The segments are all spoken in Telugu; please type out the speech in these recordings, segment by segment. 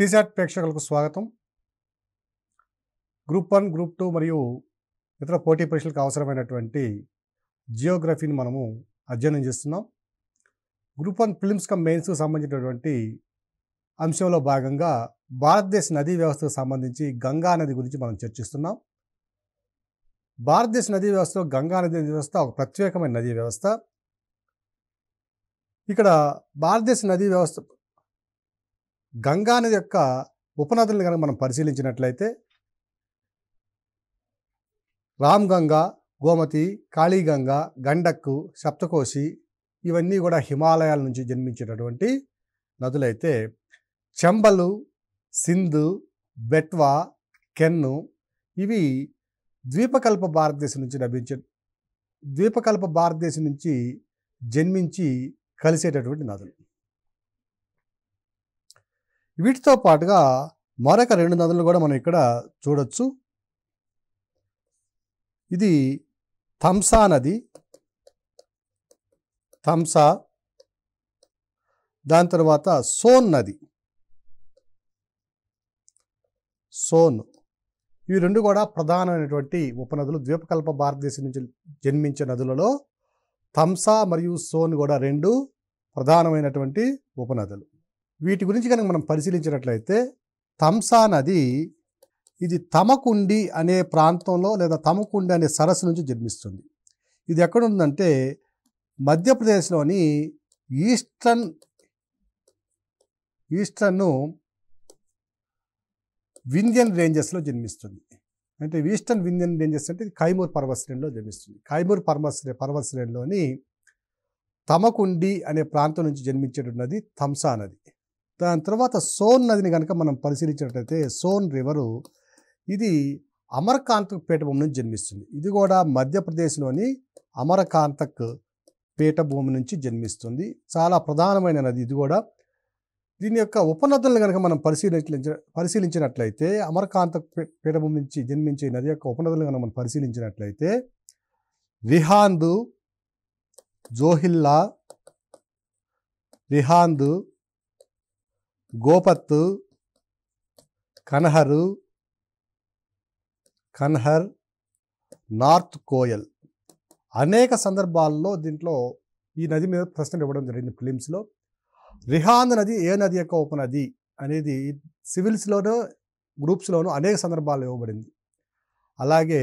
టీశాట్ ప్రేక్షకులకు స్వాగతం. గ్రూప్ 1, గ్రూప్ 2 మరియు ఇతర పోటీ పరీక్షలకు అవసరమైనటువంటి జియోగ్రఫీని మనము అధ్యయనం చేస్తున్నాం. గ్రూప్ 1 ప్రిలిమ్స్ కమ్ మెయిన్స్కి సంబంధించినటువంటి అంశంలో భాగంగా భారతదేశ నదీ వ్యవస్థకు సంబంధించి గంగా నది గురించి మనం చర్చిస్తున్నాం. భారతదేశ నదీ వ్యవస్థలో గంగా నది వ్యవస్థ ఒక ప్రత్యేకమైన నదీ వ్యవస్థ. ఇక్కడ భారతదేశ నదీ వ్యవస్థ గంగా నది యొక్క ఉపనదులను కనుక మనం పరిశీలించినట్లయితే రామ్గంగా, గోమతి, కాళీగంగా, గండక్కు, సప్తకోశి ఇవన్నీ కూడా హిమాలయాల నుంచి జన్మించేటటువంటి నదులైతే చంబలు, సింధు, బెట్వా, కెన్ను ఇవి ద్వీపకల్ప భారతదేశం నుంచి జన్మించి కలిసేటటువంటి నదులు. వీటితో పాటుగా మరొక 2 నదులు కూడా మనం ఇక్కడ చూడొచ్చు. ఇది థంసా నది, దాని తర్వాత సోన్ నది, ఇవి 2 కూడా ప్రధానమైనటువంటి ఉపనదులు. ద్వీపకల్ప భారతదేశం నుంచి జన్మించే నదులలో థంసా మరియు సోన్ కూడా 2 ప్రధానమైనటువంటి ఉపనదులు. వీటి గురించి కనుక మనం పరిశీలించినట్లయితే థంసా నది ఇది తమకుండి అనే ప్రాంతంలో లేదా తమకుండి అనే సరస్సు నుంచి జన్మిస్తుంది. ఇది ఎక్కడ ఉందంటే మధ్యప్రదేశ్లోని ఈస్టర్న్ వింధ్యన్ రేంజెస్లో జన్మిస్తుంది. అంటే ఈస్టర్న్ వింధ్యన్ రేంజెస్ అంటే కైమూర్ పర్వతశ్రేణిలో జన్మిస్తుంది. కైమూర్ పర్వతశ్రేణిలోని తమకుండి అనే ప్రాంతం నుంచి జన్మించేటది థంసా నది. దాని తర్వాత సోన్ నదిని కనుక మనం పరిశీలించినట్లయితే సోన్ రివరు ఇది అమరకాంతక్ పీఠభూమి నుంచి జన్మిస్తుంది. ఇది కూడా మధ్యప్రదేశ్లోని అమరకాంతక్ పీఠభూమి నుంచి జన్మిస్తుంది. చాలా ప్రధానమైన నది ఇది కూడా. దీని యొక్క ఉపనదులను కనుక మనం పరిశీలించినట్లయితే అమరకాంతక్ పీఠభూమి నుంచి జన్మించే నది యొక్క ఉపనదులను కనుక మనం పరిశీలించినట్లయితే రిహాంద్, జోహిల్లా, గోపత్, కన్హర్, నార్త్ కోయల్ అనేక సందర్భాల్లో దీంట్లో ఈ నది మీద ప్రశ్నలు ఇవ్వడం జరిగింది ఫిలిమ్స్లో. రిహాంద్ నది ఏ నది యొక్క ఉపనది అనేది సివిల్స్లోనూ గ్రూప్స్లోనూ అనేక సందర్భాల్లో ఇవ్వబడింది. అలాగే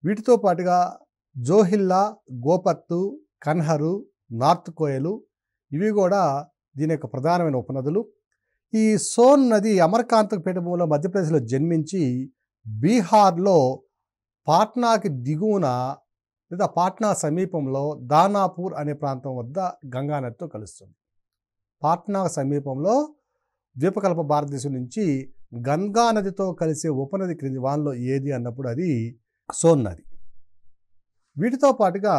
వీటితో పాటుగా జోహిల్లా, గోపత్తు, కన్హరు, నార్త్ కోయలు ఇవి కూడా దీని యొక్క ప్రధానమైన ఉపనదులు. ఈ సోన్ నది అమరకాంతక్ పీఠభూమిలో మధ్యప్రదేశ్లో జన్మించి బీహార్లో పాట్నాకి దిగువన లేదా పాట్నా సమీపంలో దానాపూర్ అనే ప్రాంతం వద్ద గంగా నదితో కలుస్తుంది. పాట్నా సమీపంలో ద్వీపకల్ప భారతదేశం నుంచి గంగా నదితో కలిసే ఉపనది క్రింది వానలో ఏది అన్నప్పుడు అది సోన్ నది. వీటితో పాటుగా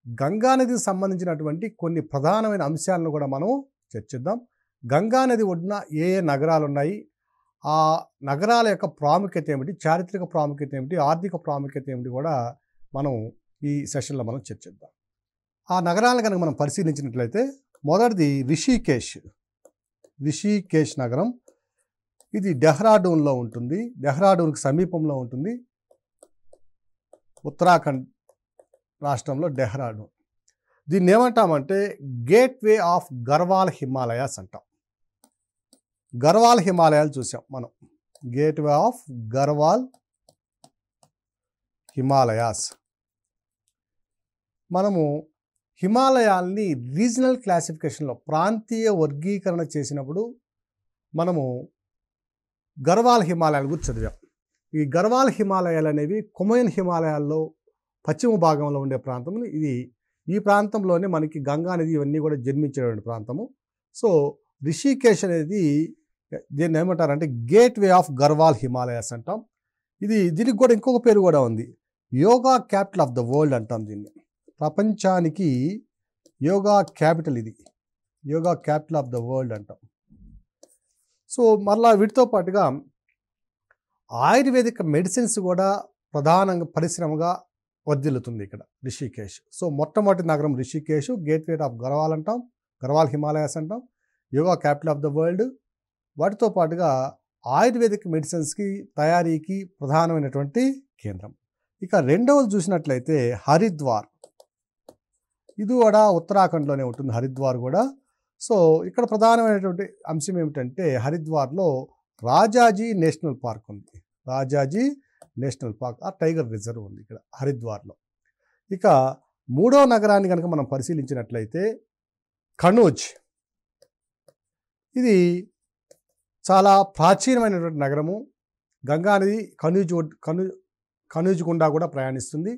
గంగా నదికి సంబంధించినటువంటి కొన్ని ప్రధానమైన అంశాలను కూడా మనం చర్చిద్దాం. గంగా నది ఒడ్డున ఏ నగరాలు ఉన్నాయి, ఆ నగరాల యొక్క ప్రాముఖ్యత ఏమిటి, చారిత్రక ప్రాముఖ్యత ఏమిటి, ఆర్థిక ప్రాముఖ్యత ఏమిటి కూడా మనం ఈ సెషన్లో మనం చర్చిద్దాం. ఆ నగరాలను కనుక మనం పరిశీలించినట్లయితే మొదటిది రిషికేశ్ నగరం. ఇది డెహ్రాడూన్లో ఉంటుంది. డెహ్రాడూన్కి సమీపంలో ఉంటుంది. ఉత్తరాఖండ్ రాష్ట్రంలో డెహ్రాడూన్. దీన్ని ఏమంటామంటే గేట్వే ఆఫ్ గర్వాల్ హిమాలయాస్ అంటాం. గర్వాల్ హిమాలయాలు చూసాం మనం. Gateway of Garhwal Himalayas. మనము హిమాలయాల్ని రీజనల్ క్లాసిఫికేషన్లో ప్రాంతీయ వర్గీకరణ చేసినప్పుడు మనము గర్వాల్ హిమాలయాల గురించి చదివాం. ఈ గర్వాల్ హిమాలయాలు అనేవి కుమయన్ హిమాలయాల్లో పశ్చిమ భాగంలో ఉండే ప్రాంతం. ఈ ప్రాంతంలోనే మనకి గంగా నది ఇవన్నీ కూడా జన్మించేటువంటి ప్రాంతము. సో రిషికేశ్ అనేది దీన్ని ఏమంటారంటే గేట్వే ఆఫ్ గర్వాల్ హిమాలయాస్ అంటాం. దీనికి కూడా ఇంకొక పేరు కూడా ఉంది, yoga capital of the world అంటాం దీన్ని. ప్రపంచానికి యోగా క్యాపిటల్ ఇది, yoga capital of the world అంటాం. సో మరలా వీటితో పాటుగా ఆయుర్వేదిక మెడిసిన్స్ కూడా ప్రధానంగా పరిశ్రమగా వర్ధిల్లుతుంది ఇక్కడ రిషికేశ్. సో మొట్టమొదటి నగరం రిషికేశ్, గేట్వే ఆఫ్ గర్వాల్ అంటాం, గర్వాల్ హిమాలయాస్ అంటాం, yoga capital of the world. వాటితో పాటుగా ఆయుర్వేదిక్ మెడిసిన్స్కి తయారీకి ప్రధానమైనటువంటి కేంద్రం. ఇక రెండవది చూసినట్లయితే హరిద్వార్. ఇది కూడా ఉత్తరాఖండ్లోనే ఉంటుంది హరిద్వార్ కూడా. సో ఇక్కడ ప్రధానమైనటువంటి అంశం ఏమిటంటే హరిద్వార్లో రాజాజీ నేషనల్ పార్క్ ఉంది. రాజాజీ నేషనల్ పార్క్ ఆ టైగర్ రిజర్వ్ ఉంది ఇక్కడ హరిద్వార్లో. ఇక మూడో నగరాన్ని కనుక మనం పరిశీలించినట్లయితే కనౌజ్. ఇది చాలా ప్రాచీనమైనటువంటి నగరము. గంగానది కనౌజ్ గుండా కూడా ప్రయాణిస్తుంది.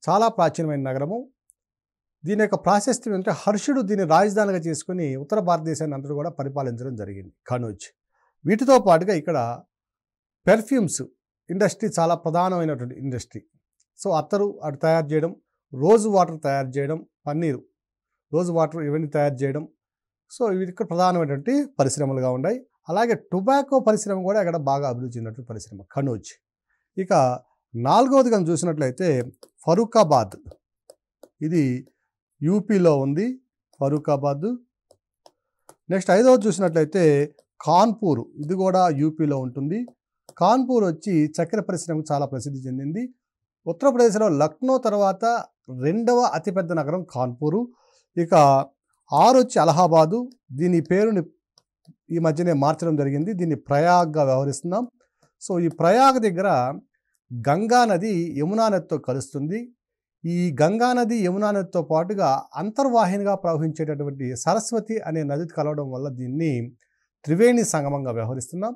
చాలా ప్రాచీనమైన నగరము. దీని యొక్క ప్రాశస్త్యం ఏంటంటే హర్షుడు దీన్ని రాజధానిగా చేసుకుని ఉత్తర భారతదేశాన్ని అంతటా కూడా పరిపాలించడం జరిగింది కనౌజ్. వీటితో పాటుగా ఇక్కడ పెర్ఫ్యూమ్స్ ఇండస్ట్రీ చాలా ప్రధానమైనటువంటి ఇండస్ట్రీ. సో అత్తరు అటు తయారు చేయడం, రోజ్ వాటర్ తయారు చేయడం, పన్నీరు, రోజ్ వాటర్ ఇవన్నీ తయారు చేయడం. సో ఇవి ఇక్కడ ప్రధానమైనటువంటి పరిశ్రమలుగా ఉన్నాయి. అలాగే టొబాకో పరిశ్రమ కూడా ఇక్కడ బాగా అభివృద్ధి చెందినటువంటి పరిశ్రమ కనౌజ్. ఇక నాలుగవది కనుక చూసినట్లయితే ఫరూఖాబాద్. ఇది యూపీలో ఉంది ఫరూఖాబాద్. నెక్స్ట్ ఐదవది చూసినట్లయితే కాన్పూర్. ఇది కూడా యూపీలో ఉంటుంది. కాన్పూర్ వచ్చి చక్కెర పరిశ్రమకు చాలా ప్రసిద్ధి చెందింది. ఉత్తరప్రదేశ్లో లక్నో తర్వాత రెండవ అతిపెద్ద నగరం కాన్పూరు. ఇక ఆరు వచ్చి అలహాబాదు. దీని పేరుని ఈ మధ్యనే మార్చడం జరిగింది. దీన్ని ప్రయాగ్గా వ్యవహరిస్తున్నాం. సో ఈ ప్రయాగ్ దగ్గర గంగా నది యమునా నదితో కలుస్తుంది. ఈ గంగా నది యమునా నదితో పాటుగా అంతర్వాహినిగా ప్రవహించేటటువంటి సరస్వతి అనే నది కలవడం వల్ల దీన్ని త్రివేణి సంగమంగా వ్యవహరిస్తున్నాం.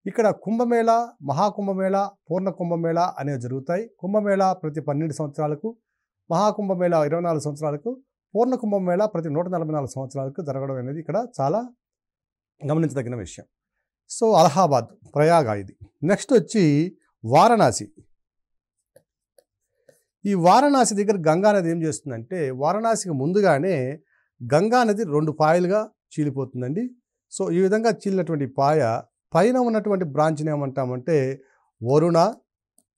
ఇక్కడ కుంభమేళ, మహాకుంభమేళ, పూర్ణ కుంభమేళ అనేవి జరుగుతాయి. కుంభమేళ ప్రతి 12 సంవత్సరాలకు, మహాకుంభమేళ 24 సంవత్సరాలకు, పూర్ణ కుంభమేళ ప్రతి 144 సంవత్సరాలకు జరగడం అనేది ఇక్కడ చాలా గమనించదగిన విషయం. సో అలహాబాద్, ప్రయాగ ఇది. నెక్స్ట్ వచ్చి వారణాసి. ఈ వారణాసి దగ్గర గంగానది ఏం చేస్తుందంటే వారణాసికి ముందుగానే గంగానది 2 పాయలుగా చీలిపోతుందండి. సో ఈ విధంగా చీలినటువంటి పాయ పైన ఉన్నటువంటి బ్రాంచ్ని ఏమంటామంటే వరుణ,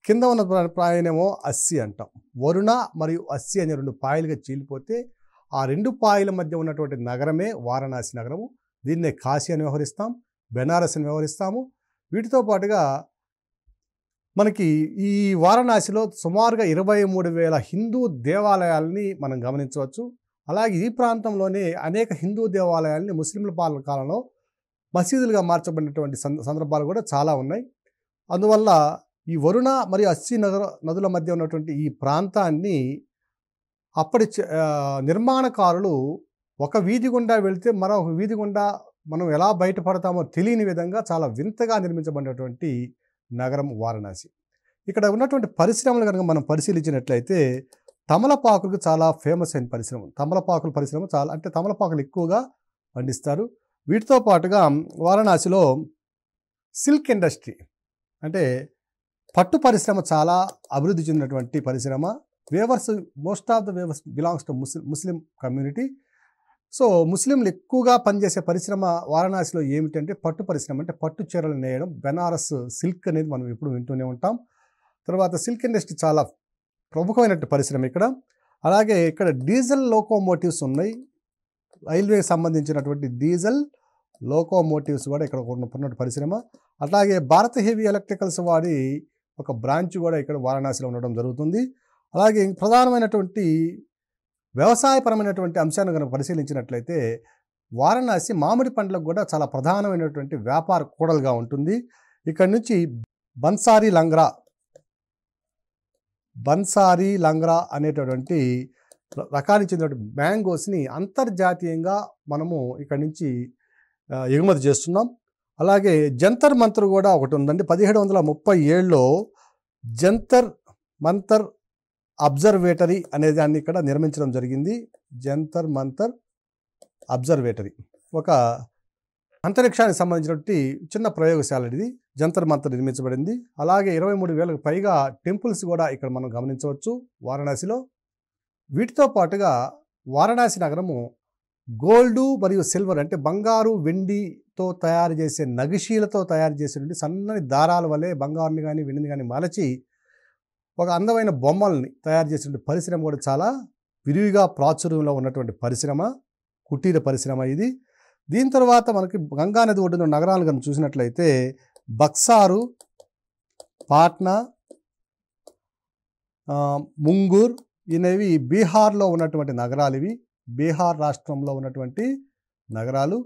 కింద ఉన్న పాయనేమో అస్సి అంటాం. వరుణ మరియు అస్సి అనే 2 పాయలుగా చీలిపోతే ఆ 2 పాయల మధ్య ఉన్నటువంటి నగరమే వారణాసి నగరము. దీన్నే కాశీ అని వ్యవహరిస్తాం, బెనారస్ అని వ్యవహరిస్తాము. వీటితో పాటుగా మనకి ఈ వారణాసిలో సుమారుగా 23,000 హిందూ దేవాలయాలని మనం గమనించవచ్చు. అలాగే ఈ ప్రాంతంలోనే అనేక హిందూ దేవాలయాలని ముస్లింల పాలన కాలంలో మసీదులుగా మార్చబడినటువంటి సందర్భాలు కూడా చాలా ఉన్నాయి. అందువల్ల ఈ వరుణ మరియు అస్సి నదుల మధ్య ఉన్నటువంటి ఈ ప్రాంతాన్ని అప్పటి నిర్మాణకారులు ఒక వీధి గుండా వెళితే మరొక వీధి గుండా మనం ఎలా బయటపడతామో తెలియని విధంగా చాలా వింతగా నిర్మించబడినటువంటి నగరం వారణాసి. ఇక్కడ ఉన్నటువంటి పరిశ్రమలు కనుక మనం పరిశీలించినట్లయితే తమలపాకులకు చాలా ఫేమస్ అయిన పరిశ్రమ. తమలపాకుల పరిశ్రమ చాలా, అంటే తమలపాకులు ఎక్కువగా పండిస్తారు. వీటితో పాటుగా వారణాసిలో సిల్క్ ఇండస్ట్రీ అంటే పట్టు పరిశ్రమ చాలా అభివృద్ధి చెందినటువంటి పరిశ్రమ. Weavers, most of the weavers belongs to Muslim community. So ముస్లింలు ఎక్కువగా పనిచేసే పరిశ్రమ వారణాసిలో ఏమిటంటే పట్టు పరిశ్రమ. అంటే పట్టు చీరలు నేయడం, బెనారస్ సిల్క్ అనేది మనం ఎప్పుడు వింటూనే ఉంటాం. తర్వాత సిల్క్ ఇండస్ట్రీ చాలా ప్రముఖమైనటువంటి పరిశ్రమ ఇక్కడ. అలాగే ఇక్కడ డీజిల్ లోకోమోటివ్స్ ఉన్నాయి. రైల్వేకి సంబంధించినటువంటి డీజిల్ లోకోమోటివ్స్ కూడా ఇక్కడ ఉన్నటువంటి పరిశ్రమ. అలాగే భారత్ హెవీ ఎలక్ట్రికల్స్ వారి ఒక బ్రాంచ్ కూడా ఇక్కడ వారణాసిలో ఉండడం జరుగుతుంది. అలాగే ప్రధానమైనటువంటి వ్యవసాయపరమైనటువంటి అంశాన్ని కనుక పరిశీలించినట్లయితే వారణాసి మామిడి పండ్లకు కూడా చాలా ప్రధానమైనటువంటి వ్యాపార కూడలుగా ఉంటుంది. ఇక్కడ నుంచి బన్సారీ లంగ్రా అనేటటువంటి రకానికి చెందినటువంటి మ్యాంగోస్ని అంతర్జాతీయంగా మనము ఇక్కడ నుంచి ఎగుమతి చేస్తున్నాం. అలాగే జంతర్ మంతర్ కూడా ఒకటి ఉందండి. 1737లో జంతర్ మంతర్ అబ్జర్వేటరీ అనే దాన్ని ఇక్కడ నిర్మించడం జరిగింది. జంతర్ మంతర్ అబ్జర్వేటరీ ఒక అంతరిక్షానికి సంబంధించినటువంటి చిన్న ప్రయోగశాల ఇది. జంతర్ మంతర్ నిర్మించబడింది. అలాగే 23,000కు పైగా టెంపుల్స్ కూడా ఇక్కడ మనం గమనించవచ్చు వారణాసిలో. వీటితో పాటుగా వారణాసి నగరము గోల్డు మరియు సిల్వర్ అంటే బంగారు, వెండితో తయారు చేసే నగిషీలతో తయారు చేసేటువంటి సన్నని దారాల వలె బంగారుని కానీ వెండిని కానీ మలచి ఒక అందమైన బొమ్మల్ని తయారు చేసేటువంటి పరిశ్రమ కూడా చాలా విరివిగా ప్రాచుర్యంలో ఉన్నటువంటి పరిశ్రమ, కుటీర పరిశ్రమ ఇది. దీని తర్వాత మనకి గంగా నది ఒడ్డున నగరాలు కనుక చూసినట్లయితే బక్సారు, పాట్నా, ముంగూర్ అనేవి బీహార్లో ఉన్నటువంటి నగరాలు. ఇవి బీహార్ రాష్ట్రంలో ఉన్నటువంటి నగరాలు.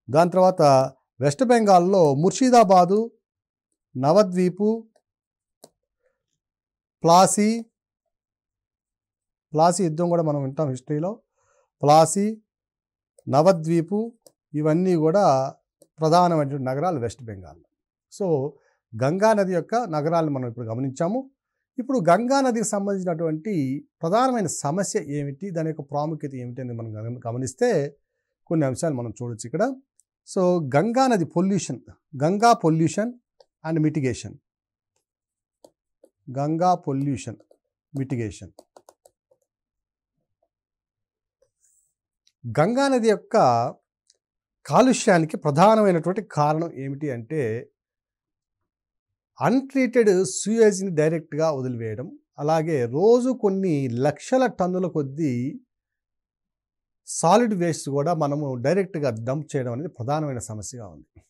దాని తర్వాత వెస్ట్ బెంగాల్లో ముర్షిదాబాదు, నవద్వీపు, ప్లాసీ యుద్ధం కూడా మనం వింటాం హిస్టరీలో. ప్లాసీ, నవద్వీపు ఇవన్నీ కూడా ప్రధానమైనటువంటి నగరాలు వెస్ట్ బెంగాల్. సో గంగా నది యొక్క నగరాలను మనం ఇప్పుడు గమనించాము. ఇప్పుడు గంగా నదికి సంబంధించినటువంటి ప్రధానమైన సమస్య ఏమిటి, దాని యొక్క ప్రాముఖ్యత ఏమిటి అనేది మనం గమనిస్తే కొన్ని అంశాలు మనం చూడొచ్చు ఇక్కడ. సో గంగా నది pollution, Ganga pollution and mitigation. Ganga pollution mitigation. Ganga నది యొక్క కాలుష్యానికి ప్రధానమైనటువంటి కారణం ఏమిటి అంటే అన్ట్రీటెడ్ సూయేజ్ని డైరెక్ట్గా వదిలివేయడం, అలాగే రోజు కొన్ని లక్షల టన్నుల కొద్దీ సాలిడ్ వేస్ట్ కూడా మనము డైరెక్ట్గా డంప్ చేయడం అనేది ప్రధానమైన సమస్యగా ఉంది.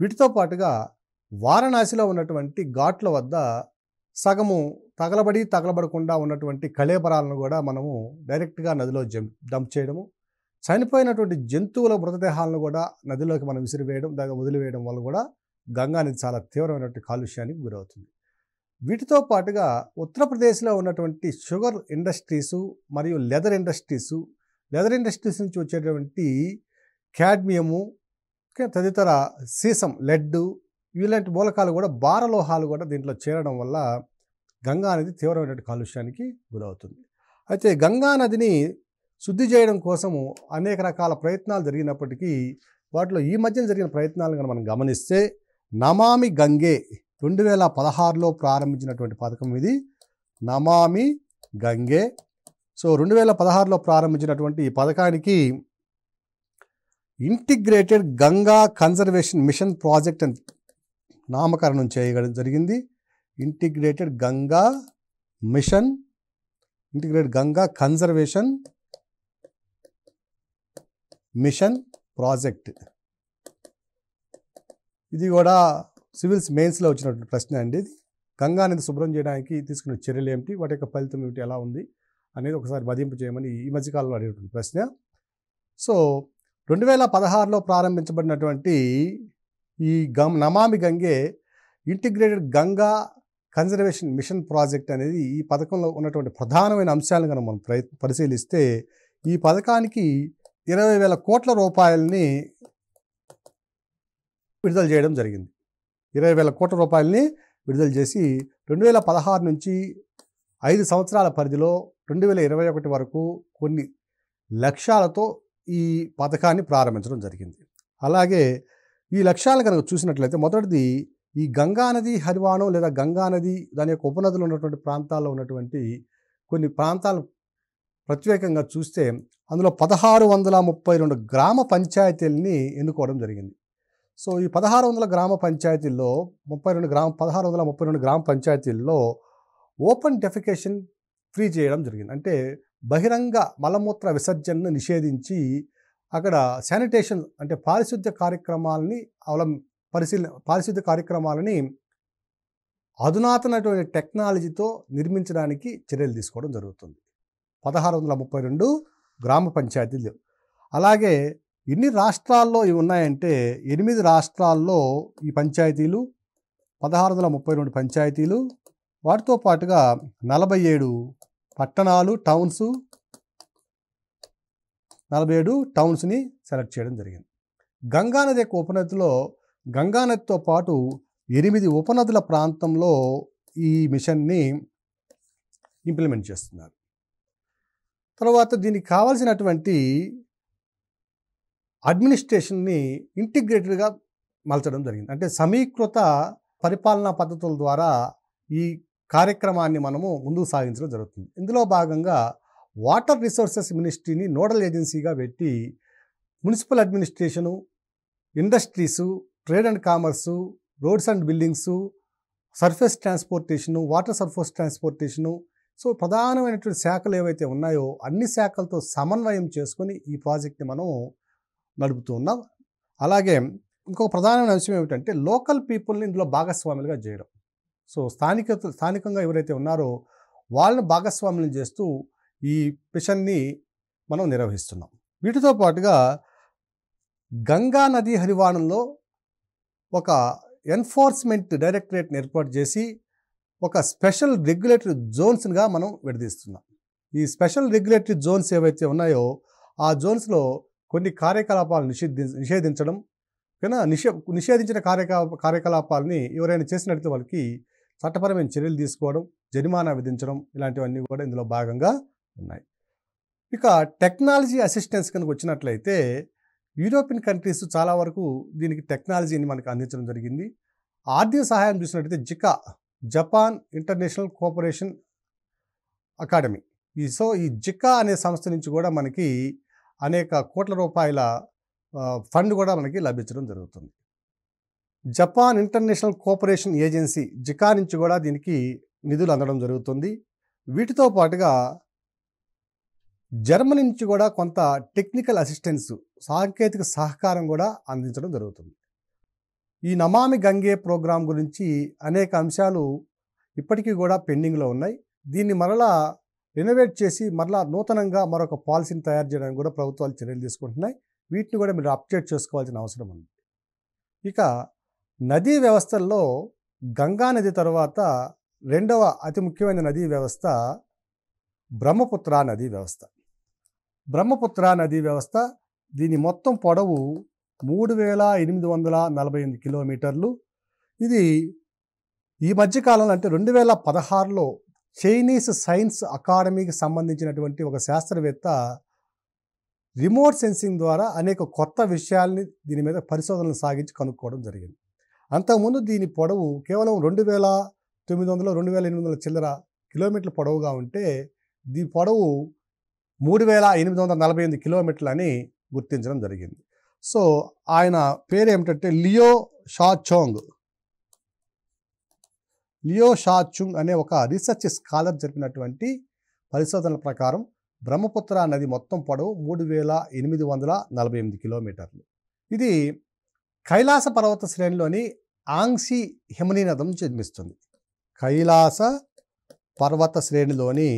వీటితో పాటుగా వారణాసిలో ఉన్నటువంటి ఘాట్ల వద్ద సగము తగలబడకుండా ఉన్నటువంటి కళేబరాలను కూడా మనము డైరెక్ట్గా నదిలో డంప్ చేయడము, చనిపోయినటువంటి జంతువుల మృతదేహాలను కూడా నదిలోకి మనం విసిరివేయడం, దాన్ని వదిలివేయడం వల్ల కూడా గంగా నది చాలా తీవ్రమైనటువంటి కాలుష్యానికి గురవుతుంది. వీటితో పాటుగా ఉత్తరప్రదేశ్లో ఉన్నటువంటి షుగర్ ఇండస్ట్రీసు మరియు లెదర్ ఇండస్ట్రీస్ నుంచి వచ్చేటువంటి కాడ్మియము, తదితర సీసం, లెడ్ ఇలాంటి మూలకాలు కూడా, భారలోహాలు కూడా దీంట్లో చేరడం వల్ల గంగా నది తీవ్రమైనటువంటి కాలుష్యానికి గురవుతుంది. అయితే గంగా నదిని శుద్ధి చేయడం కోసము అనేక రకాల ప్రయత్నాలు జరిగినప్పటికీ వాటిలో ఈ మధ్యన జరిగిన ప్రయత్నాలను కనుక మనం గమనిస్తే నమామి గంగే 2016లో ప్రారంభించినటువంటి పథకం ఇది. నమామి గంగే. సో 2016లో ప్రారంభించినటువంటి ఈ పథకానికి integrated Ganga conservation mission project అని నామకరణం చేయడం జరిగింది. Integrated Ganga conservation mission project. ఇది కూడా సివిల్స్ మెయిన్స్లో వచ్చినటువంటి ప్రశ్న అండి. ఇది గంగా నది శుభ్రం చేయడానికి తీసుకున్న చర్యలు ఏమిటి, వాటి యొక్క ఫలితం ఏమిటి, ఎలా ఉంది అనేది ఒకసారి మదింపు చేయమని ఈ మధ్యకాలంలో అడిగినటువంటి ప్రశ్న. సో 2016లో ప్రారంభించబడినటువంటి ఈ Namami Gange integrated Ganga conservation mission project అనేది ఈ పథకంలో ఉన్నటువంటి ప్రధానమైన అంశాలను కనుక మనం పరిశీలిస్తే ఈ పథకానికి 20,000 కోట్ల రూపాయలని విడుదల చేయడం జరిగింది. 20,000 కోట్ల రూపాయలని విడుదల చేసి 2016 నుంచి 5 సంవత్సరాల పరిధిలో 2021 వరకు కొన్ని లక్ష్యాలతో ఈ పథకాన్ని ప్రారంభించడం జరిగింది. అలాగే ఈ లక్ష్యాలను కనుక చూసినట్లయితే మొదటిది ఈ గంగానది హరివాణం లేదా గంగానది దాని యొక్క ఉపనదులు ఉన్నటువంటి ప్రాంతాల్లో ఉన్నటువంటి కొన్ని ప్రాంతాలు ప్రత్యేకంగా చూస్తే అందులో 1632 గ్రామ పంచాయతీలని ఎన్నుకోవడం జరిగింది. సో ఈ 1600 గ్రామ పంచాయతీల్లో 1632 గ్రామ పంచాయతీల్లో ఓపెన్ డెఫికేషన్ ఫ్రీ చేయడం జరిగింది. అంటే బహిరంగ మలమూత్ర విసర్జనను నిషేధించి అక్కడ శానిటేషన్ అంటే పారిశుద్ధ్య కార్యక్రమాలని అధునాతనటువంటి టెక్నాలజీతో నిర్మించడానికి చర్యలు తీసుకోవడం జరుగుతుంది. 1632 గ్రామ పంచాయతీలు. అలాగే ఎన్ని రాష్ట్రాల్లో ఇవి ఉన్నాయంటే 8 రాష్ట్రాల్లో ఈ పంచాయతీలు 1632 పంచాయతీలు, వాటితో పాటుగా 47 పట్టణాలు, 47 టౌన్స్ని సెలెక్ట్ చేయడం జరిగింది. గంగానది యొక్క ఉపనదిలో గంగానదితో పాటు 8 ఉపనదుల ప్రాంతంలో ఈ మిషన్ని ఇంప్లిమెంట్ చేస్తున్నారు. తర్వాత దీనికి కావాల్సినటువంటి అడ్మినిస్ట్రేషన్ని ఇంటిగ్రేటెడ్గా మలచడం జరిగింది. అంటే సమీకృత పరిపాలనా పద్ధతుల ద్వారా ఈ కార్యక్రమాన్ని మనము ముందుకు సాగించడం జరుగుతుంది. ఇందులో భాగంగా వాటర్ రిసోర్సెస్ మినిస్ట్రీని నోడల్ ఏజెన్సీగా పెట్టి municipal administration, industries, trade and commerce, roads and buildings, surface transportation, water surface transportation, so ప్రధానమైనటువంటి శాఖలు ఏవైతే ఉన్నాయో అన్ని శాఖలతో సమన్వయం చేసుకొని ఈ ప్రాజెక్ట్ని మనం నడుపుతూ ఉన్నాం. అలాగే ఇంకొక ప్రధానమైన అంశం ఏమిటంటే లోకల్ పీపుల్ని ఇందులో భాగస్వాములుగా చేయడం. సో స్థానికంగా ఎవరైతే ఉన్నారో వాళ్ళని భాగస్వాములను చేస్తూ ఈ మిషన్ని మనం నిర్వహిస్తున్నాం. వీటితో పాటుగా గంగా నదీ హరివాణంలో ఒక ఎన్ఫోర్స్మెంట్ డైరెక్టరేట్ని ఏర్పాటు చేసి ఒక స్పెషల్ రెగ్యులేటరీ జోన్స్గా మనం విడదీస్తున్నాం. ఈ స్పెషల్ రెగ్యులేటరీ జోన్స్ ఏవైతే ఉన్నాయో ఆ జోన్స్లో కొన్ని కార్యకలాపాలు నిషేధించడం కన్నా నిషేధించిన కార్యకలాపాలని ఎవరైనా చేసినట్లయితే వాళ్ళకి చట్టపరమైన చర్యలు తీసుకోవడం, జరిమానా విధించడం ఇలాంటివన్నీ కూడా ఇందులో భాగంగా ఉన్నాయి. ఇక టెక్నాలజీ అసిస్టెన్స్ కనుక వచ్చినట్లయితే యూరోపియన్ కంట్రీస్ చాలా వరకు దీనికి టెక్నాలజీని మనకు అందించడం జరిగింది. ఆర్థిక సహాయం చూసినట్లయితే జపాన్ ఇంటర్నేషనల్ కోఆపరేషన్ అకాడమీ ఈ జికా అనే సంస్థ నుంచి కూడా మనకి అనేక కోట్ల రూపాయల ఫండ్ కూడా మనకి లభించడం జరుగుతుంది. Japan international cooperation agency Zika నుంచి కూడా దీనికి నిధులు అందడం జరుగుతుంది. వీటితో పాటుగా జర్మనీ నుంచి కూడా కొంత టెక్నికల్ అసిస్టెన్స్ సాంకేతిక సహకారం కూడా అందించడం జరుగుతుంది. ఈ నమామి గంగే ప్రోగ్రాం గురించి అనేక అంశాలు ఇప్పటికీ కూడా పెండింగ్లో ఉన్నాయి. దీన్ని మరలా రెనోవేట్ చేసి మరలా నూతనంగా మరొక పాలసీని తయారు చేయడానికి కూడా ప్రభుత్వాలు చర్యలు తీసుకుంటున్నాయి. వీటిని కూడా మీరు అప్డేట్ చేసుకోవాల్సిన అవసరం ఉంది. ఇక నదీ వ్యవస్థల్లో గంగా నది తర్వాత రెండవ అతి ముఖ్యమైన నదీ వ్యవస్థ బ్రహ్మపుత్ర నదీ వ్యవస్థ. బ్రహ్మపుత్ర నదీ వ్యవస్థ దీని మొత్తం పొడవు 3848 కిలోమీటర్లు. ఇది ఈ మధ్యకాలంలో అంటే 2016లో చైనీస్ సైన్స్ అకాడమీకి సంబంధించినటువంటి ఒక శాస్త్రవేత్త రిమోట్ సెన్సింగ్ ద్వారా అనేక కొత్త విషయాల్ని దీని మీద పరిశోధనలు సాగించి కనుక్కోవడం జరిగింది. అంతకుముందు దీని పొడవు కేవలం 2900-2800 చిల్లర కిలోమీటర్ల పొడవుగా ఉంటే దీని పొడవు 3848 కిలోమీటర్లు అని గుర్తించడం జరిగింది. సో ఆయన పేరు ఏమిటంటే లియో షా చుంగ్ అనే ఒక రీసెర్చ్ స్కాలర్ జరిపినటువంటి పరిశోధనల ప్రకారం బ్రహ్మపుత్ర నది మొత్తం పొడవు 3848 కిలోమీటర్లు. ఇది కైలాస పర్వత శ్రేణిలోని ఆంగ్సీ హిమనీ నదం జన్మిస్తుంది. కైలాస పర్వత శ్రేణిలోని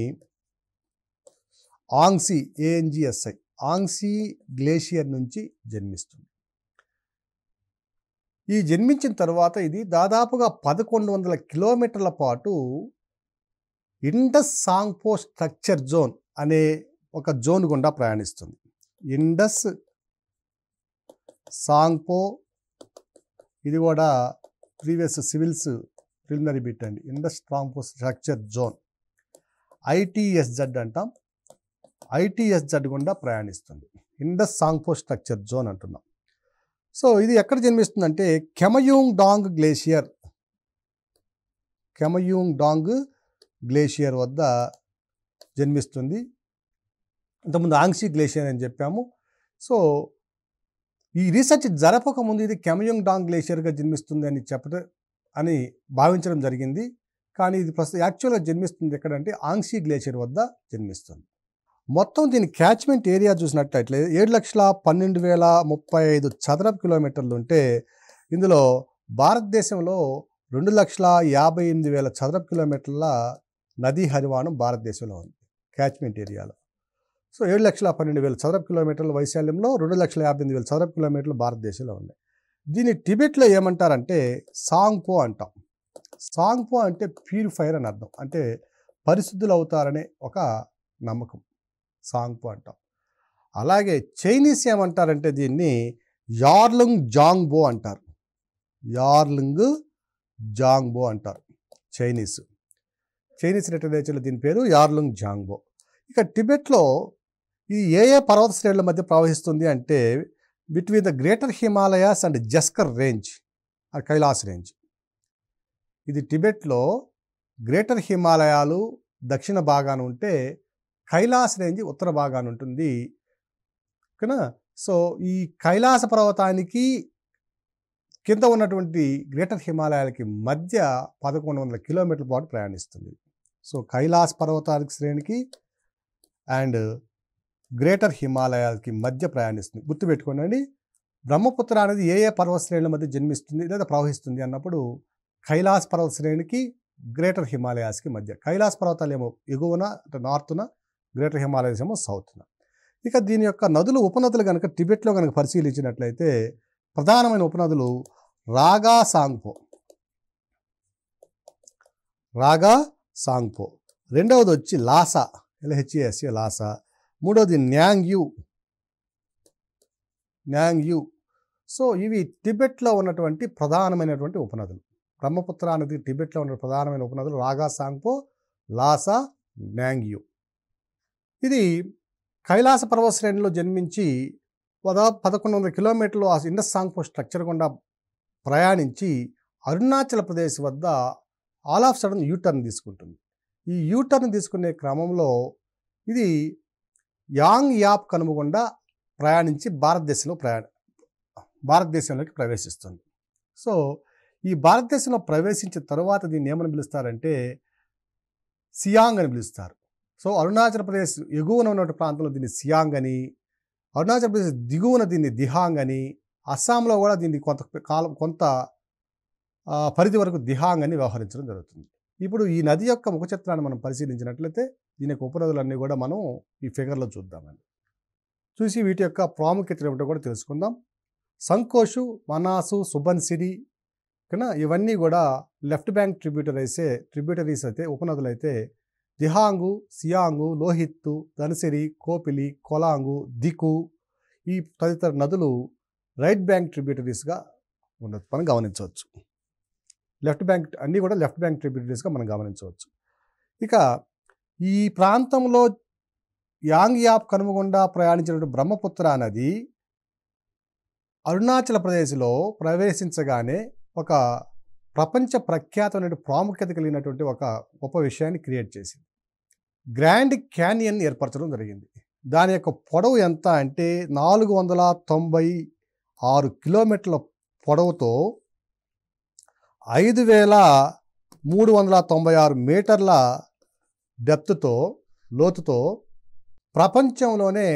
ఆంగ్సీ గ్లేషియర్ నుంచి జన్మిస్తుంది. ఈ జన్మించిన తర్వాత ఇది దాదాపుగా 1100 కిలోమీటర్ల పాటు ఇండస్ సాంగ్పో స్ట్రక్చర్ జోన్ అనే ఒక జోన్ గుండా ప్రయాణిస్తుంది. ఇండస్ సాంగ్పో ఇది కూడా ప్రీవియస్ సివిల్స్ ప్రిలిమినరీ బిట్ అండి. ఇండస్ సాంగ్పో స్ట్రక్చర్ జోన్ ITSZ అంటాం. ITSZ గుండా ప్రయాణిస్తుంది. ఇండస్ సాంగ్పో స్ట్రక్చర్ జోన్ అంటున్నాం. సో ఇది ఎక్కడ జన్మిస్తుందంటే కెమయూంగ్ గ్లేషియర్ వద్ద జన్మిస్తుంది. ఇంతకుముందు ఆంగ్సీ గ్లేషియర్ అని చెప్పాము. సో ఈ రీసెర్చ్ జరపకముందు ఇది కెమయూంగ్ డాంగ్ గ్లేషియర్గా జన్మిస్తుంది అని భావించడం జరిగింది. కానీ ఇది ప్రస్తుతం యాక్చువల్గా జన్మిస్తుంది ఎక్కడంటే ఆంగ్సీ గ్లేషియర్ వద్ద జన్మిస్తుంది. మొత్తం దీని క్యాచ్మెంట్ ఏరియా చూసినట్లయితే 7,12,035 చదరపు కిలోమీటర్లు ఉంటే ఇందులో భారతదేశంలో 2,58,000 చదరపు కిలోమీటర్ల నదీ హరివాణం భారతదేశంలో ఉంది క్యాచ్మెంట్ ఏరియాలో. సో 7,12,000 చదరపు కిలోమీటర్ల వైశాల్యంలో 2,58,000 చదరపు కిలోమీటర్లు భారతదేశంలో ఉన్నాయి. దీన్ని టిబెట్లో ఏమంటారంటే సాంగ్పో అంటాం. సాంగ్పో అంటే ప్యూరిఫైర్ అని అర్థం, అంటే పరిశుద్ధులు అవుతారనే ఒక నమ్మకం. సాంగ్పో అంటాం. అలాగే చైనీస్ ఏమంటారంటే దీన్ని యార్లుంగ్ జాంగ్బో అంటారు. చైనీస్ లిటరేచర్లో దీని పేరు యార్లుంగ్ జాంగ్బో. ఇక టిబెట్లో ఇది ఏ పర్వత శ్రేణుల మధ్య ప్రవహిస్తుంది అంటే between the greater Himalayas and Zanskar range Kailash range. ఇది టిబెట్లో గ్రేటర్ హిమాలయాలు దక్షిణ భాగాన ఉంటే కైలాస్ రేంజ్ ఉత్తర భాగాన ఉంటుంది. ఓకేనా? సో ఈ కైలాస పర్వతానికి కింద ఉన్నటువంటి గ్రేటర్ హిమాలయాలకి మధ్య 1,100 కిలోమీటర్ల పాటు ప్రయాణిస్తుంది. సో కైలాస్ పర్వతానికి శ్రేణికి అండ్ గ్రేటర్ హిమాలయాలకి మధ్య ప్రయాణిస్తుంది. గుర్తుపెట్టుకోండి, బ్రహ్మపుత్ర అనేది ఏ పర్వత శ్రేణుల మధ్య జన్మిస్తుంది లేదా ప్రవహిస్తుంది అన్నప్పుడు కైలాస్ పర్వత శ్రేణికి గ్రేటర్ హిమాలయాస్కి మధ్య. కైలాస్ పర్వతాలు ఏమో ఎగువన అంటే నార్త్న, గ్రేటర్ హిమాలయాస్ ఏమో సౌత్న. ఇక దీని యొక్క నదులు ఉపనదులు కనుక టిబెట్లో కనుక పరిశీలించినట్లయితే ప్రధానమైన ఉపనదులు రాగా సాంగ్పో, రెండవది వచ్చి లాసా, LHASA లాసా, మూడవది న్యాంగ్యూ. సో ఇవి టిబెట్లో ఉన్నటువంటి ప్రధానమైనటువంటి ఉపనదులు. బ్రహ్మపుత్ర నది టిబెట్లో ఉన్న ప్రధానమైన ఉపనదులు రాగా సాంగ్పో, లాసా, న్యాంగ్యూ. ఇది కైలాస పర్వత శ్రేణిలో జన్మించి 1100 కిలోమీటర్లు ఆ ఇండస్ సాంగ్పో స్ట్రక్చర్ గుండా ప్రయాణించి అరుణాచల్ ప్రదేశ్ వద్ద ఆల్ ఆఫ్ సడన్ యూటర్న్ తీసుకుంటుంది. ఈ యూటర్న్ తీసుకునే క్రమంలో ఇది యాంగ్ యాప్ కనుమ గుండా ప్రయాణించి భారతదేశంలోకి ప్రవేశిస్తుంది. సో ఈ భారతదేశంలో ప్రవేశించిన తర్వాత దీన్ని ఏమని పిలుస్తారంటే సియాంగ్ అని పిలుస్తారు. సో అరుణాచల్ ప్రదేశ్ ఎగువన ఉన్నటువంటి ప్రాంతంలో దీన్ని సియాంగ్ అని, అరుణాచల్ ప్రదేశ్ దిగువన దీన్ని దిహాంగ్ అని, అస్సాంలో కూడా దీన్ని కొంత పరిధి వరకు దిహాంగ్ అని వ్యవహరించడం జరుగుతుంది. ఇప్పుడు ఈ నది యొక్క ముఖ చిత్రాన్ని మనం పరిశీలించినట్లయితే దీని యొక్క ఉపనదులన్నీ కూడా మనం ఈ ఫిగర్లో చూద్దామండి. చూసి వీటి యొక్క ప్రాముఖ్యత ఏమిటో కూడా తెలుసుకుందాం. సంకోషు, మనాసు, సుబన్సిరి కన్నా ఇవన్నీ కూడా లెఫ్ట్ బ్యాంక్ ట్రిబ్యూటరీస్ అయితే ఉపనదులు అయితే దిహాంగు, సియాంగు, లోహిత్తు, ధనసిరి, కోపిలి, కొలాంగు, దికు ఈ తదితర నదులు రైట్ బ్యాంక్ ట్రిబ్యూటరీస్గా ఉండదు మనం గమనించవచ్చు. అన్నీ కూడా లెఫ్ట్ బ్యాంక్ ట్రిబ్యూటరీస్గా మనం గమనించవచ్చు. ఇక ఈ ప్రాంతంలో యాంగ్ యాప్ కనుమగుండా ప్రయాణించినటువంటి బ్రహ్మపుత్ర నది అరుణాచల్ ప్రదేశ్లో ప్రవేశించగానే ఒక ప్రపంచ ప్రఖ్యాతమైన ప్రాముఖ్యత కలిగినటువంటి ఒక గొప్ప విషయాన్ని క్రియేట్ చేసింది. గ్రాండ్ క్యానియన్ ఏర్పరచడం జరిగింది. దాని యొక్క పొడవు ఎంత అంటే 496 కిలోమీటర్ల పొడవుతో 5396 మీటర్ల డెప్త్తో లోతుతో ప్రపంచంలోనే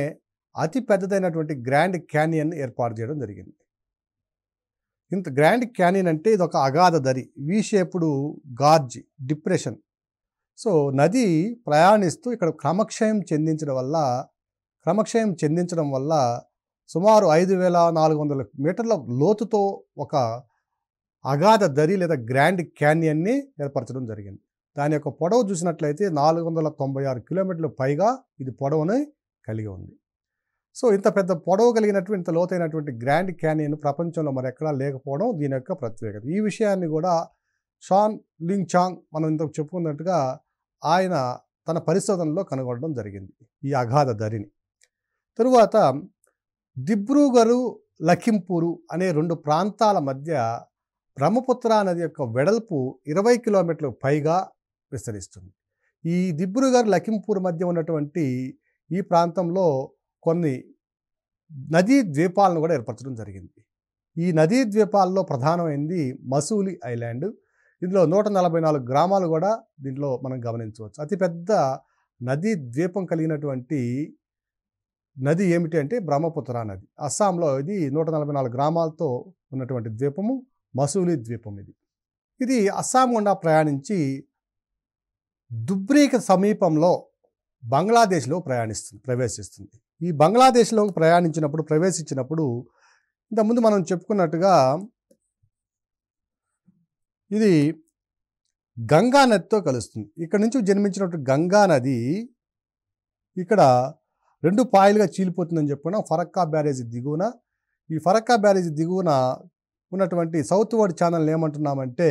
అతి పెద్దదైనటువంటి గ్రాండ్ క్యానియన్ ఏర్పాటు చేయడం జరిగింది. ఇంత గ్రాండ్ క్యానియన్ అంటే ఇది ఒక అగాధ దరి, వి షేపుడు గార్జ్ డిప్రెషన్. సో నది ప్రయాణిస్తూ ఇక్కడ క్రమక్షయం చెందించడం వల్ల సుమారు 5400 మీటర్ల లోతుతో ఒక అగాధ దరి లేదా గ్రాండ్ క్యానియన్ని ఏర్పరచడం జరిగింది. దాని యొక్క పొడవు చూసినట్లయితే 496 కిలోమీటర్లు పైగా ఇది పొడవుని కలిగి ఉంది. సో ఇంత పెద్ద పొడవు కలిగినటువంటి ఇంత లోతైనటువంటి గ్రాండ్ క్యానియన్ ప్రపంచంలో మరెక్కడా లేకపోవడం దీని యొక్క ప్రత్యేకత. ఈ విషయాన్ని కూడా షాన్ లింగ్ చాంగ్ మనం ఇంతకు చెప్పుకున్నట్టుగా ఆయన తన పరిశోధనలో కనుగొనడం జరిగింది ఈ అగాధ దరిని. తరువాత దిబ్రూగరు, లఖింపూరు అనే 2 ప్రాంతాల మధ్య బ్రహ్మపుత్ర నది యొక్క వెడల్పు 20 కిలోమీటర్లు పైగా విస్తరిస్తుంది. ఈ దిబ్రూగర్, లఖింపూర్ మధ్య ఉన్నటువంటి ఈ ప్రాంతంలో కొన్ని నదీ ద్వీపాలను కూడా ఏర్పరచడం జరిగింది. ఈ నదీ ద్వీపాల్లో ప్రధానమైనది మసూలి ఐలాండ్. ఇందులో 144 గ్రామాలు కూడా దీంట్లో మనం గమనించవచ్చు. అతిపెద్ద నదీ ద్వీపం కలిగినటువంటి నది ఏమిటి అంటే బ్రహ్మపుత్ర నది. అస్సాంలో ఇది 144 గ్రామాలతో ఉన్నటువంటి ద్వీపము మసూలి ద్వీపం. ఇది అస్సాం గుండా ప్రయాణించి దుబ్రీకి సమీపంలో బంగ్లాదేశ్లో ప్రవేశిస్తుంది. ఈ బంగ్లాదేశ్లో ప్రవేశించినప్పుడు ఇంతకుముందు మనం చెప్పుకున్నట్టుగా ఇది గంగా నదితో కలుస్తుంది. ఇక్కడ నుంచి జన్మించినట్టు గంగా నది ఇక్కడ 2 పాయలుగా చీలిపోతుందని చెప్పుకున్నాం. ఫరక్కా బ్యారేజీ దిగువన, ఈ ఫరక్కా బ్యారేజీ దిగువన ఉన్నటువంటి సౌత్ వర్డ్ ఛానల్ ఏమంటున్నామంటే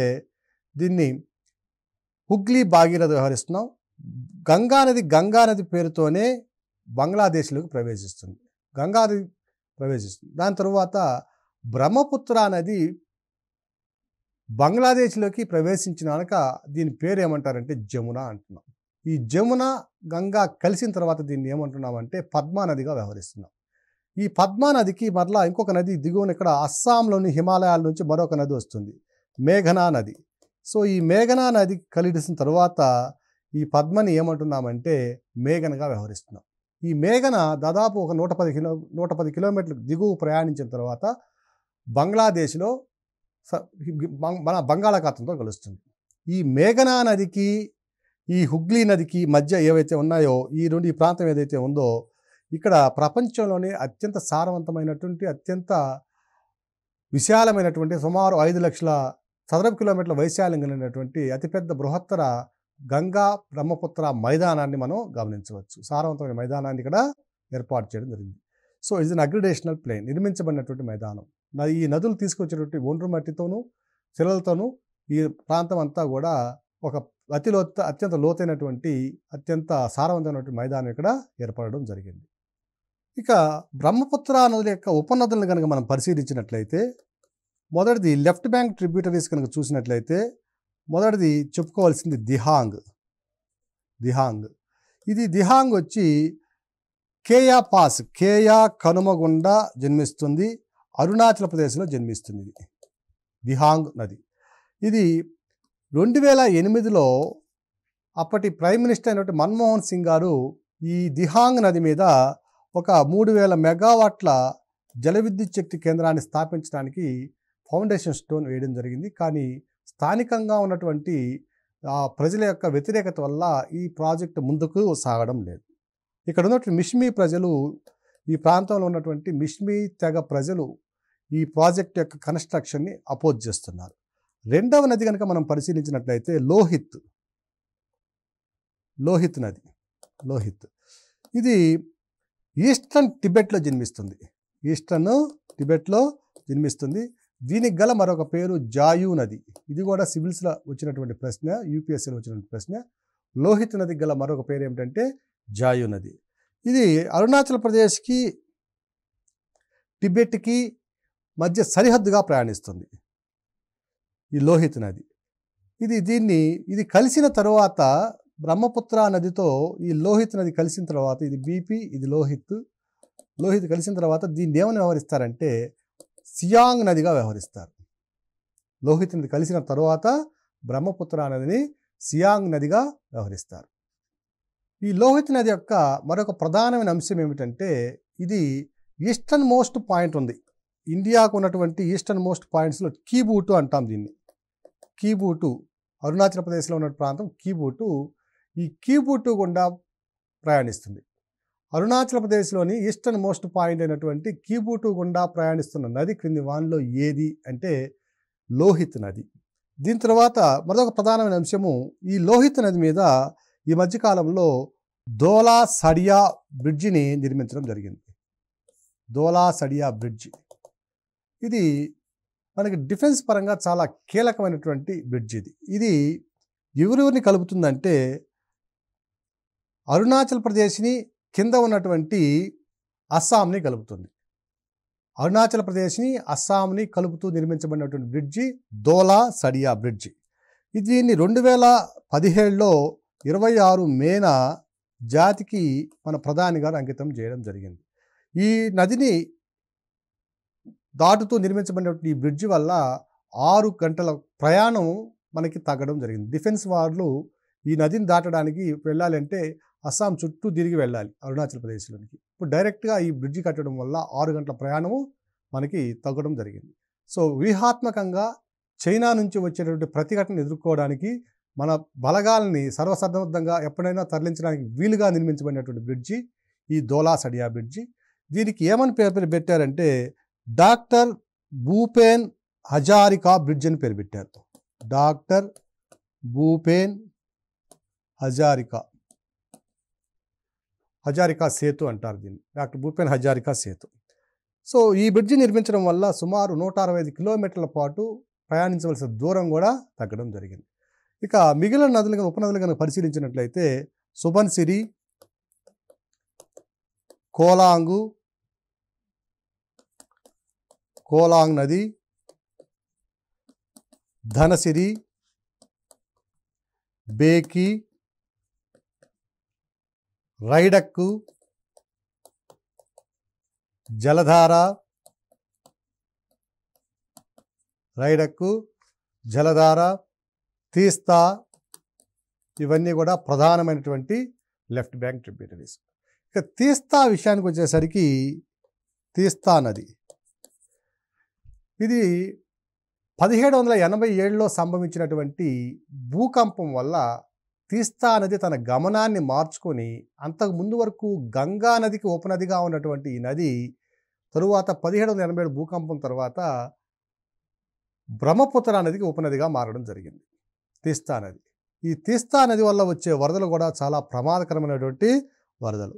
దీన్ని హుగ్లీ భాగీరథ వ్యవహరిస్తున్నాం. గంగా నది పేరుతోనే బంగ్లాదేశ్లోకి ప్రవేశిస్తుంది. దాని తరువాత బ్రహ్మపుత్ర నది బంగ్లాదేశ్లోకి ప్రవేశించినాక దీని పేరు ఏమంటారంటే జమున అంటున్నాం. ఈ జమున, గంగా కలిసిన తర్వాత దీన్ని ఏమంటున్నామంటే పద్మా నదిగా వ్యవహరిస్తున్నాం. ఈ పద్మా నదికి మరలా ఇంకొక నది దిగువన ఇక్కడ అస్సాంలోని హిమాలయాల నుంచి మరొక నది వస్తుంది, మేఘనా నది. సో ఈ మేఘనా నది కలిసిన తర్వాత ఈ పద్మని ఏమంటున్నామంటే మేఘనగా వ్యవహరిస్తున్నాం. ఈ మేఘన దాదాపు ఒక 110 కిలోమీటర్లు దిగువ ప్రయాణించిన తర్వాత బంగ్లాదేశ్లో మన బంగాళాఖాతంతో కలుస్తుంది. ఈ మేఘనా నదికి ఈ హుగ్లీ నదికి మధ్య ఏవైతే ఉన్నాయో ఈ ప్రాంతం ఏదైతే ఉందో ఇక్కడ ప్రపంచంలోనే అత్యంత సారవంతమైనటువంటి అత్యంత విశాలమైనటువంటి సుమారు 5 లక్షల చదరపు కిలోమీటర్ల వైశాల్యం కలిగినటువంటి అతిపెద్ద బృహత్తర గంగా బ్రహ్మపుత్ర మైదానాన్ని మనం గమనించవచ్చు. సారవంతమైన మైదానాన్ని ఇక్కడ ఏర్పాటు చేయడం జరిగింది. సో ఇట్స్ అన్ అగ్రిడేషనల్ ప్లేన్, నిర్మించబడినటువంటి మైదానం. ఈ నదులు తీసుకొచ్చేటువంటి ఒండ్రు మట్టితోనూ శిలలతోనూ ఈ ప్రాంతం అంతా కూడా ఒక అత్యంత లోతైనటువంటి అత్యంత సారవంతమైనటువంటి మైదానం ఇక్కడ ఏర్పడడం జరిగింది. ఇక బ్రహ్మపుత్ర నదుల యొక్క ఉపనదులను కనుక మనం పరిశీలించినట్లయితే మొదటిది లెఫ్ట్ బ్యాంక్ ట్రిబ్యూటరీస్ కనుక చూసినట్లయితే మొదటిది చెప్పుకోవాల్సింది దిహాంగ్. ఇది దిహాంగ్ వచ్చి కేయా కనుమ గుండా జన్మిస్తుంది. అరుణాచల్ ప్రదేశ్లో జన్మిస్తుంది దిహాంగ్ నది. ఇది 2008లో అప్పటి ప్రైమ్ మినిస్టర్ అయినటువంటి మన్మోహన్ సింగ్ గారు ఈ దిహాంగ్ నది మీద ఒక 3000 మెగావాట్ల జల విద్యుత్ శక్తి కేంద్రాన్ని స్థాపించడానికి ఫౌండేషన్ స్టోన్ వేయడం జరిగింది. కానీ స్థానికంగా ఉన్నటువంటి ప్రజల యొక్క వ్యతిరేకత వల్ల ఈ ప్రాజెక్టు ముందుకు సాగడం లేదు. ఇక్కడ ఉన్నటువంటి మిష్మీ ప్రజలు, ఈ ప్రాంతంలో ఉన్నటువంటి మిష్మీ తెగ ప్రజలు ఈ ప్రాజెక్ట్ యొక్క కన్స్ట్రక్షన్ని అపోజ్ చేస్తున్నారు. రెండవ నది కనుక మనం పరిశీలించినట్లయితే లోహిత్ నది. ఇది ఈస్టర్న్ టిబెట్లో జన్మిస్తుంది. దీనికి గల మరొక పేరు జాయు నది. ఇది కూడా సివిల్స్లో వచ్చినటువంటి ప్రశ్న, యూపీఎస్సీలో వచ్చినటువంటి ప్రశ్న. లోహిత్ నదికి గల మరొక పేరు ఏమిటంటే జాయు నది. ఇది అరుణాచల్ ప్రదేశ్కి టిబెట్కి మధ్య సరిహద్దుగా ప్రయాణిస్తుంది ఈ లోహిత్ నది. ఇది కలిసిన తరువాత బ్రహ్మపుత్ర నదితో ఈ లోహిత్ నది కలిసిన తర్వాత ఇది బీపీ, ఇది లోహిత్ కలిసిన తర్వాత దీన్ని ఏమని వ్యవహరిస్తారంటే సియాంగ్ నదిగా వ్యవహరిస్తారు. లోహిత్ నది కలిసిన తరువాత బ్రహ్మపుత్ర నదిని సియాంగ్ నదిగా వ్యవహరిస్తారు. ఈ లోహిత్ నది యొక్క మరొక ప్రధానమైన అంశం ఏమిటంటే ఇది ఈస్టర్న్ మోస్ట్ పాయింట్ ఉంది. ఇండియాకు ఉన్నటువంటి ఈస్టర్న్ మోస్ట్ పాయింట్స్లో కీబూటు అంటాం దీన్ని. అరుణాచల్ ప్రదేశ్లో ఉన్న ప్రాంతం కీబూటు. ఈ కీబూటు గుండా ప్రయాణిస్తుంది. అరుణాచల్ ప్రదేశ్లోని ఈస్టర్న్ మోస్ట్ పాయింట్ అయినటువంటి కీబూటు గుండా ప్రయాణిస్తున్న నది క్రింది వానిలో ఏది అంటే లోహిత్ నది. దీని తర్వాత మరొక ప్రధానమైన అంశము ఈ లోహిత్ నది మీద ఈ మధ్యకాలంలో ధోలా సడియా బ్రిడ్జిని నిర్మించడం జరిగింది. ఇది మనకి డిఫెన్స్ పరంగా చాలా కీలకమైనటువంటి బ్రిడ్జ్. ఇది ఎవరెవరిని కలుపుతుందంటే అరుణాచల్ ప్రదేశ్ని కింద ఉన్నటువంటి అస్సాంని కలుపుతుంది. అస్సాంని కలుపుతూ నిర్మించబడినటువంటి బ్రిడ్జి ధోలా సడియా బ్రిడ్జి. దీన్ని 2017లో 26 మేన జాతికి మన ప్రధాని గారు అంకితం చేయడం జరిగింది. ఈ నదిని దాటుతూ నిర్మించబడినటువంటి ఈ బ్రిడ్జి వల్ల 6 గంటల ప్రయాణం మనకి తగ్గడం జరిగింది. డిఫెన్స్ వాళ్ళు ఈ నదిని దాటడానికి వెళ్ళాలంటే అస్సాం చుట్టూ తిరిగి వెళ్ళాలి అరుణాచల్ ప్రదేశ్లోనికి. ఇప్పుడు డైరెక్ట్గా ఈ బ్రిడ్జి కట్టడం వల్ల 6 గంటల ప్రయాణము మనకి తగ్గడం జరిగింది. సో వ్యూహాత్మకంగా చైనా నుంచి వచ్చేటువంటి ప్రతిఘటనను ఎదుర్కోవడానికి మన బలగాల్ని సర్వసన్నద్ధంగా ఎప్పుడైనా తరలించడానికి వీలుగా నిర్మించబడినటువంటి బ్రిడ్జి ఈ ధోలా సడియా బ్రిడ్జి. దీనికి ఏమని పేరు పెట్టారంటే డాక్టర్ భూపేన్ హజారికా బ్రిడ్జ్ అని పేరు పెట్టారు. డాక్టర్ భూపేన్ హజారికా సేతు అంటారు దీన్ని. డాక్టర్ భూపేన్ హజారికా సేతు. సో ఈ బ్రిడ్జి నిర్మించడం వల్ల సుమారు 165 కిలోమీటర్ల పాటు ప్రయాణించవలసిన దూరం కూడా తగ్గడం జరిగింది. ఇక మిగిలిన నదులు ఉపనదులు కనుక పరిశీలించినట్లయితే సుబన్సిరి, కోలాంగ్ నది, ధనసిరి, బేకి, రైడక్కు, జలధార, తీస్తా, ఇవన్నీ కూడా ప్రధానమైనటువంటి లెఫ్ట్ బ్యాంక్ ట్రిబ్యూటరీస్. ఇక తీస్తా విషయానికి వచ్చేసరికి తీస్తా నది ఇది 1787లో సంభవించినటువంటి భూకంపం వల్ల తీస్తా నది తన గమనాన్ని మార్చుకొని అంతకు ముందు వరకు గంగా నదికి ఉపనదిగా ఉన్నటువంటి ఈ నది తరువాత 1787 భూకంపం తర్వాత బ్రహ్మపుత్ర నదికి ఉపనదిగా మారడం జరిగింది తీస్తా నది. ఈ తీస్తా నది వల్ల వచ్చే వరదలు కూడా చాలా ప్రమాదకరమైనటువంటి వరదలు.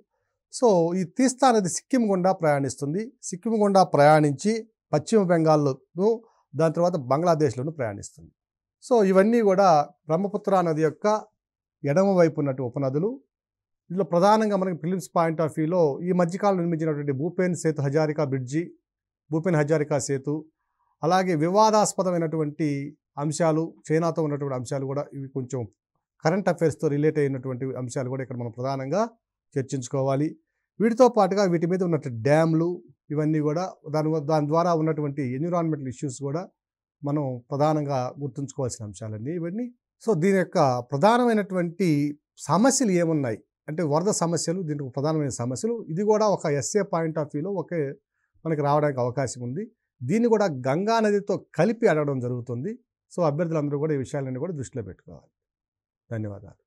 సో ఈ తీస్తా నది సిక్కిం గుండా ప్రయాణిస్తుంది. సిక్కిం గుండా ప్రయాణించి పశ్చిమ బెంగాల్లోను దాని తర్వాత బంగ్లాదేశ్లోను ప్రయాణిస్తుంది. సో ఇవన్నీ కూడా బ్రహ్మపుత్ర నది యొక్క ఎడమ వైపు ఉన్నట్టు ఉపనదులు. ఇందులో ప్రధానంగా మనకి ప్రిలిమ్స్ పాయింట్ ఆఫ్ వ్యూలో ఈ మధ్యకాలంలో నిర్మించినటువంటి భూపేన్ సేతు హజారికా బ్రిడ్జి, భూపేన్ హజారికా సేతు, అలాగే వివాదాస్పదమైనటువంటి అంశాలు, చైనాతో ఉన్నటువంటి అంశాలు కూడా ఇవి కొంచెం కరెంట్ అఫైర్స్తో రిలేట్ అయినటువంటి అంశాలు కూడా ఇక్కడ మనం ప్రధానంగా చర్చించుకోవాలి. వీటితో పాటుగా వీటి మీద ఉన్నటువంటి డ్యామ్లు ఇవన్నీ కూడా దాని ద్వారా ఉన్నటువంటి ఎన్విరాన్మెంటల్ ఇష్యూస్ కూడా మనం ప్రధానంగా గుర్తుంచుకోవాల్సిన అంశాలన్నీ ఇవన్నీ. సో దీని యొక్క ప్రధానమైనటువంటి సమస్యలు ఏమున్నాయి అంటే వరద సమస్యలు, దీంట్లో ప్రధానమైన సమస్యలు, ఇది కూడా ఒక ఎస్ఏ పాయింట్ ఆఫ్ వ్యూలో మనకి రావడానికి అవకాశం ఉంది. దీన్ని కూడా గంగా నదితో కలిపి అడగడం జరుగుతుంది. సో అభ్యర్థులందరూ కూడా ఈ విషయాలన్నీ కూడా దృష్టిలో పెట్టుకోవాలి. ధన్యవాదాలు.